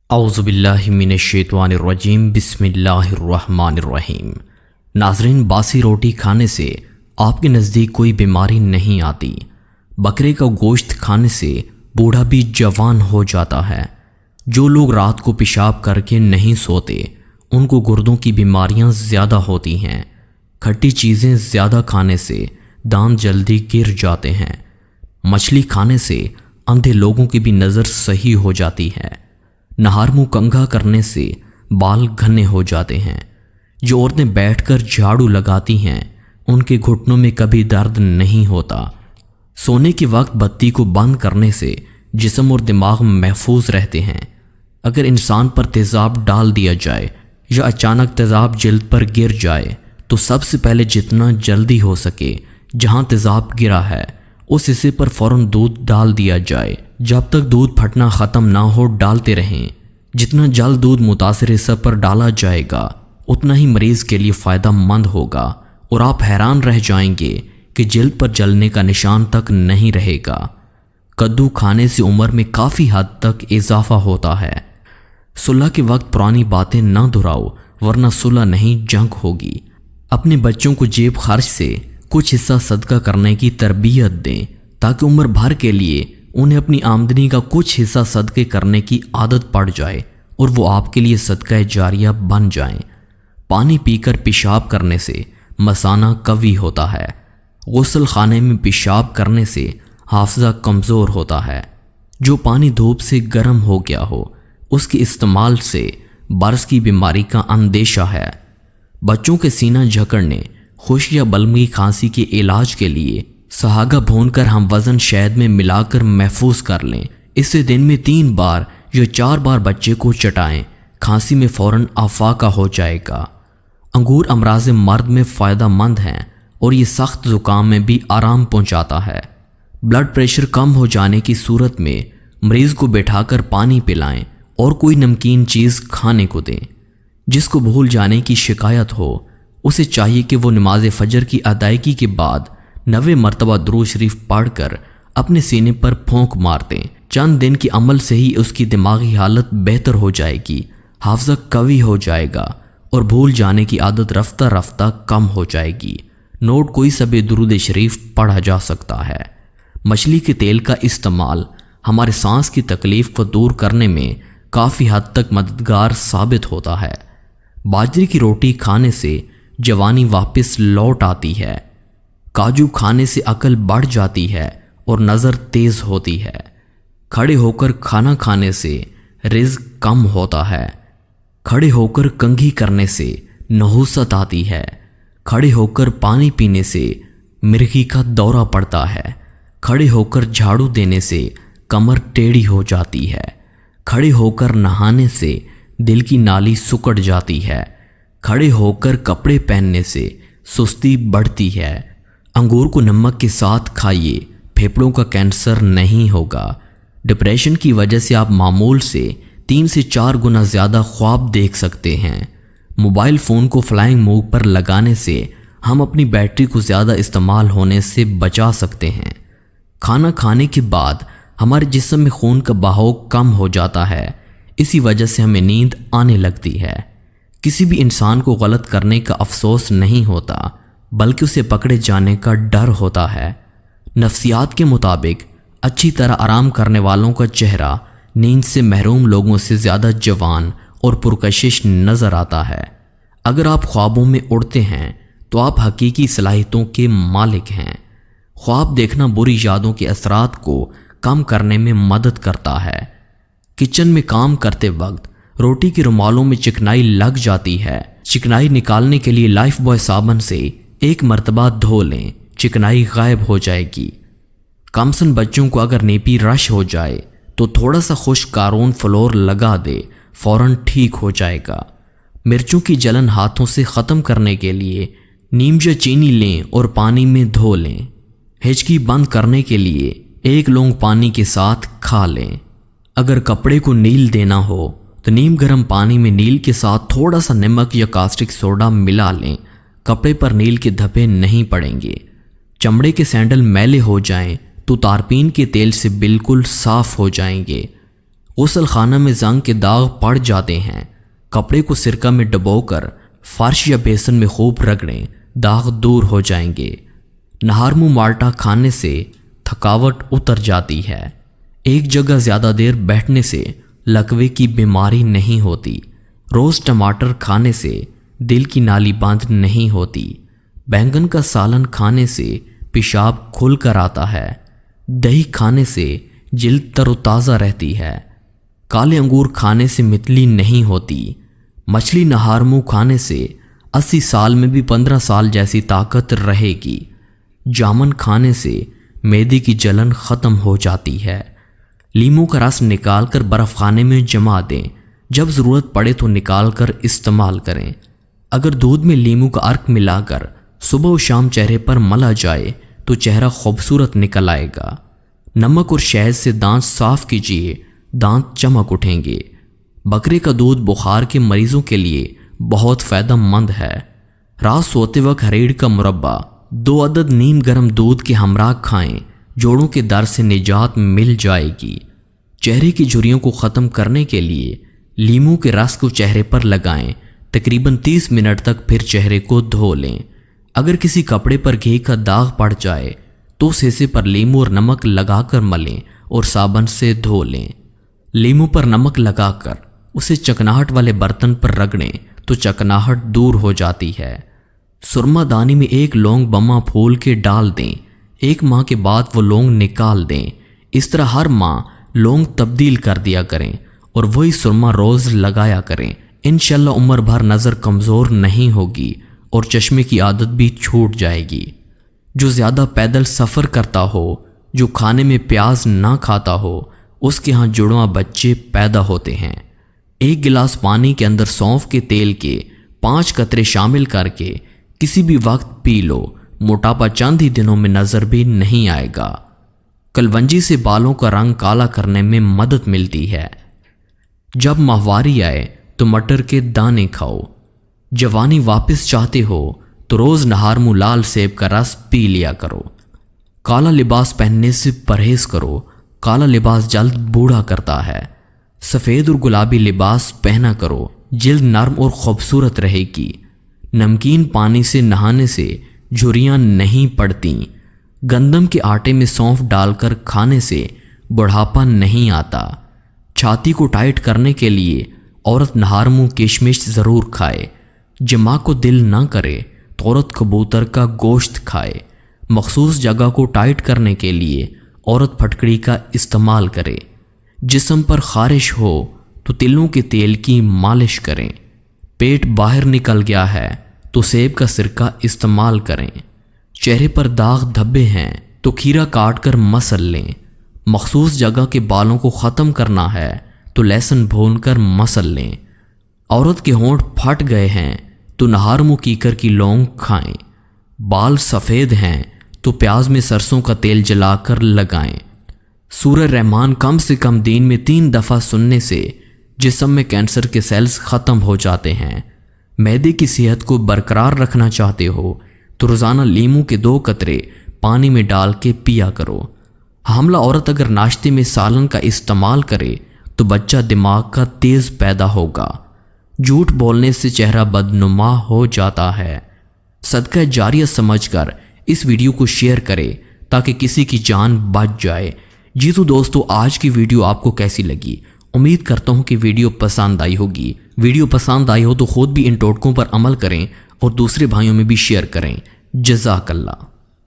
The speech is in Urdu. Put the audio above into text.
اعوذ باللہ من الشیطان الرجیم بسم اللہ الرحمن الرحیم۔ ناظرین، باسی روٹی کھانے سے آپ کے نزدیک کوئی بیماری نہیں آتی۔ بکرے کا گوشت کھانے سے بوڑھا بھی جوان ہو جاتا ہے۔ جو لوگ رات کو پیشاب کر کے نہیں سوتے ان کو گردوں کی بیماریاں زیادہ ہوتی ہیں۔ کھٹی چیزیں زیادہ کھانے سے دانت جلدی گر جاتے ہیں۔ مچھلی کھانے سے اندھے لوگوں کی بھی نظر صحیح ہو جاتی ہے۔ نہار منہ کنگھا کرنے سے بال گھنے ہو جاتے ہیں۔ جو عورتیں بیٹھ کر جھاڑو لگاتی ہیں ان کے گھٹنوں میں کبھی درد نہیں ہوتا۔ سونے کے وقت بتی کو بند کرنے سے جسم اور دماغ محفوظ رہتے ہیں۔ اگر انسان پر تیزاب ڈال دیا جائے یا اچانک تیزاب جلد پر گر جائے تو سب سے پہلے جتنا جلدی ہو سکے جہاں تیزاب گرا ہے اس حصے پر فوراً دودھ ڈال دیا جائے۔ جب تک دودھ پھٹنا ختم نہ ہو ڈالتے رہیں۔ جتنا جلد دودھ متاثر حصہ پر ڈالا جائے گا اتنا ہی مریض کے لیے فائدہ مند ہوگا اور آپ حیران رہ جائیں گے کہ جلد پر جلنے کا نشان تک نہیں رہے گا۔ کدو کھانے سے عمر میں کافی حد تک اضافہ ہوتا ہے۔ صلح کے وقت پرانی باتیں نہ دہراؤ ورنہ صلح نہیں جنگ ہوگی۔ اپنے بچوں کو جیب خرچ سے کچھ حصہ صدقہ کرنے کی تربیت دیں تاکہ عمر بھر کے لیے انہیں اپنی آمدنی کا کچھ حصہ صدقے کرنے کی عادت پڑ جائے اور وہ آپ کے لیے صدقہ جاریہ بن جائیں۔ پانی پی کر پیشاب کرنے سے مثانہ قوی ہوتا ہے۔ غسل خانے میں پیشاب کرنے سے حافظہ کمزور ہوتا ہے۔ جو پانی دھوپ سے گرم ہو گیا ہو اس کے استعمال سے برس کی بیماری کا اندیشہ ہے۔ بچوں کے سینہ جھکڑنے، خشک یا بلغمی کھانسی کے علاج کے لیے سہاگہ بھون کر ہم وزن شہد میں ملا کر محفوظ کر لیں۔ اسے دن میں 3 بار یا 4 بار بچے کو چٹائیں۔ کھانسی میں فوراً افاقہ ہو جائے گا۔ انگور امراض مرد میں فائدہ مند ہیں اور یہ سخت زکام میں بھی آرام پہنچاتا ہے۔ بلڈ پریشر کم ہو جانے کی صورت میں مریض کو بٹھا کر پانی پلائیں اور کوئی نمکین چیز کھانے کو دیں۔ جس کو بھول جانے کی شکایت ہو اسے چاہیے کہ وہ نماز فجر کی ادائیگی کے بعد 90 مرتبہ درود شریف پڑھ کر اپنے سینے پر پھونک مار دیں۔ چند دن کے عمل سے ہی اس کی دماغی حالت بہتر ہو جائے گی، حافظہ قوی ہو جائے گا اور بھول جانے کی عادت رفتہ رفتہ کم ہو جائے گی۔ نوٹ: کوئی سا بھی درود شریف پڑھا جا سکتا ہے۔ مچھلی کے تیل کا استعمال ہمارے سانس کی تکلیف کو دور کرنے میں کافی حد تک مددگار ثابت ہوتا ہے۔ باجرے کی روٹی کھانے سے جوانی واپس لوٹ آتی ہے۔ کاجو کھانے سے عقل بڑھ جاتی ہے اور نظر تیز ہوتی ہے۔ کھڑے ہو کر کھانا کھانے سے رزق کم ہوتا ہے۔ کھڑے ہو کر کنگھی کرنے سے نحوست آتی ہے۔ کھڑے ہو کر پانی پینے سے مرگی کا دورہ پڑتا ہے۔ کھڑے ہو کر جھاڑو دینے سے کمر ٹیڑھی ہو جاتی ہے۔ کھڑے ہو کر نہانے سے دل کی نالی سکڑ جاتی ہے۔ کھڑے ہو کر کپڑے پہننے سے سستی بڑھتی ہے۔ انگور کو نمک کے ساتھ کھائیے، پھیپھڑوں کا کینسر نہیں ہوگا۔ ڈپریشن کی وجہ سے آپ معمول سے 3 سے 4 گنا زیادہ خواب دیکھ سکتے ہیں۔ موبائل فون کو فلائنگ موڈ پر لگانے سے ہم اپنی بیٹری کو زیادہ استعمال ہونے سے بچا سکتے ہیں۔ کھانا کھانے کے بعد ہمارے جسم میں خون کا بہاؤ کم ہو جاتا ہے، اسی وجہ سے ہمیں نیند آنے لگتی ہے۔ کسی بھی انسان کو غلط کرنے کا افسوس نہیں ہوتا بلکہ اسے پکڑے جانے کا ڈر ہوتا ہے۔ نفسیات کے مطابق اچھی طرح آرام کرنے والوں کا چہرہ نیند سے محروم لوگوں سے زیادہ جوان اور پرکشش نظر آتا ہے۔ اگر آپ خوابوں میں اڑتے ہیں تو آپ حقیقی صلاحیتوں کے مالک ہیں۔ خواب دیکھنا بری یادوں کے اثرات کو کم کرنے میں مدد کرتا ہے۔ کچن میں کام کرتے وقت روٹی کے رومالوں میں چکنائی لگ جاتی ہے۔ چکنائی نکالنے کے لیے لائف بوائے صابن سے 1 مرتبہ دھو لیں، چکنائی غائب ہو جائے گی۔ کمسن بچوں کو اگر نیپی رش ہو جائے تو تھوڑا سا خشک کارون فلور لگا دے، فوراً ٹھیک ہو جائے گا۔ مرچوں کی جلن ہاتھوں سے ختم کرنے کے لیے نیم یا چینی لیں اور پانی میں دھو لیں۔ ہچکی بند کرنے کے لیے 1 لونگ پانی کے ساتھ کھا لیں۔ اگر کپڑے کو نیل دینا ہو تو نیم گرم پانی میں نیل کے ساتھ تھوڑا سا نمک یا کاسٹک سوڈا ملا لیں، کپڑے پر نیل کے دھبے نہیں پڑیں گے۔ چمڑے کے سینڈل میلے ہو جائیں تو تارپین کے تیل سے بالکل صاف ہو جائیں گے۔ غسل خانہ میں زنگ کے داغ پڑ جاتے ہیں، کپڑے کو سرکہ میں ڈبو کر فرش یا بیسن میں خوب رگڑیں، داغ دور ہو جائیں گے۔ نہار منہ مالٹا کھانے سے تھکاوٹ اتر جاتی ہے۔ ایک جگہ زیادہ دیر بیٹھنے سے لکوے کی بیماری نہیں ہوتی۔ روز ٹماٹر کھانے سے دل کی نالی بند نہیں ہوتی۔ بینگن کا سالن کھانے سے پیشاب کھل کر آتا ہے۔ دہی کھانے سے جلد تر و تازہ رہتی ہے۔ کالے انگور کھانے سے متلی نہیں ہوتی۔ مچھلی نہار منہ کھانے سے 80 سال میں بھی 15 سال جیسی طاقت رہے گی۔ جامن کھانے سے معدے کی جلن ختم ہو جاتی ہے۔ لیموں کا رس نکال کر برف خانے میں جما دیں، جب ضرورت پڑے تو نکال کر استعمال کریں۔ اگر دودھ میں لیموں کا عرق ملا کر صبح و شام چہرے پر ملا جائے تو چہرہ خوبصورت نکل آئے گا۔ نمک اور شہد سے دانت صاف کیجیے، دانت چمک اٹھیں گے۔ بکرے کا دودھ بخار کے مریضوں کے لیے بہت فائدہ مند ہے۔ رات سوتے وقت ہریڑ کا مربع 2 عدد نیم گرم دودھ کے ہمراہ کھائیں، جوڑوں کے درد سے نجات مل جائے گی۔ چہرے کی جھریوں کو ختم کرنے کے لیے لیموں کے رس کو چہرے پر لگائیں، تقریباً 30 منٹ تک، پھر چہرے کو دھو لیں۔ اگر کسی کپڑے پر گھی کا داغ پڑ جائے تو اس حصے پر لیموں اور نمک لگا کر ملیں اور صابن سے دھو لیں۔ لیموں پر نمک لگا کر اسے چکناہٹ والے برتن پر رگڑیں تو چکناہٹ دور ہو جاتی ہے۔ سرما دانی میں 1 لونگ بما پھول کے ڈال دیں، 1 ماہ کے بعد وہ لونگ نکال دیں۔ اس طرح ہر ماہ لونگ تبدیل کر دیا کریں اور وہی سرما روز لگایا کریں۔ انشاءاللہ عمر بھر نظر کمزور نہیں ہوگی اور چشمے کی عادت بھی چھوٹ جائے گی۔ جو زیادہ پیدل سفر کرتا ہو، جو کھانے میں پیاز نہ کھاتا ہو، اس کے ہاں جڑواں بچے پیدا ہوتے ہیں۔ 1 گلاس پانی کے اندر سونف کے تیل کے 5 قطرے شامل کر کے کسی بھی وقت پی لو، موٹاپا چند ہی دنوں میں نظر بھی نہیں آئے گا۔ کلونجی سے بالوں کا رنگ کالا کرنے میں مدد ملتی ہے۔ جب ماہواری آئے تو مٹر کے دانے کھاؤ۔ جوانی واپس چاہتے ہو تو روز نہار منہ لال سیب کا رس پی لیا کرو۔ کالا لباس پہننے سے پرہیز کرو، کالا لباس جلد بوڑھا کرتا ہے۔ سفید اور گلابی لباس پہنا کرو، جلد نرم اور خوبصورت رہے گی۔ نمکین پانی سے نہانے سے جھریاں نہیں پڑتیں۔ گندم کے آٹے میں سونف ڈال کر کھانے سے بڑھاپا نہیں آتا۔ چھاتی کو ٹائٹ کرنے کے لیے عورت نہار منہ کشمش ضرور کھائے۔ جماع کو دل نہ کرے تو عورت کبوتر کا گوشت کھائے۔ مخصوص جگہ کو ٹائٹ کرنے کے لیے عورت پھٹکڑی کا استعمال کرے۔ جسم پر خارش ہو تو تلوں کے تیل کی مالش کریں۔ پیٹ باہر نکل گیا ہے تو سیب کا سرکہ استعمال کریں۔ چہرے پر داغ دھبے ہیں تو کھیرا کاٹ کر مسل لیں۔ مخصوص جگہ کے بالوں کو ختم کرنا ہے تو لہسن بھون کر مسل لیں۔ عورت کے ہونٹ پھٹ گئے ہیں تو نہار منہ کیکر کی لونگ کھائیں۔ بال سفید ہیں تو پیاز میں سرسوں کا تیل جلا کر لگائیں۔ سورہ رحمان کم سے کم دن میں 3 دفعہ سننے سے جسم میں کینسر کے سیلز ختم ہو جاتے ہیں۔ معدے کی صحت کو برقرار رکھنا چاہتے ہو تو روزانہ لیموں کے 2 قطرے پانی میں ڈال کے پیا کرو۔ حاملہ عورت اگر ناشتے میں سالن کا استعمال کرے تو بچہ دماغ کا تیز پیدا ہوگا۔ جھوٹ بولنے سے چہرہ بدنما ہو جاتا ہے۔ صدقہ جاریہ سمجھ کر اس ویڈیو کو شیئر کرے تاکہ کسی کی جان بچ جائے۔ جی تو دوستو، آج کی ویڈیو آپ کو کیسی لگی؟ امید کرتا ہوں کہ ویڈیو پسند آئی ہوگی۔ ویڈیو پسند آئی ہو تو خود بھی ان ٹوٹکوں پر عمل کریں اور دوسرے بھائیوں میں بھی شیئر کریں۔ جزاک اللہ۔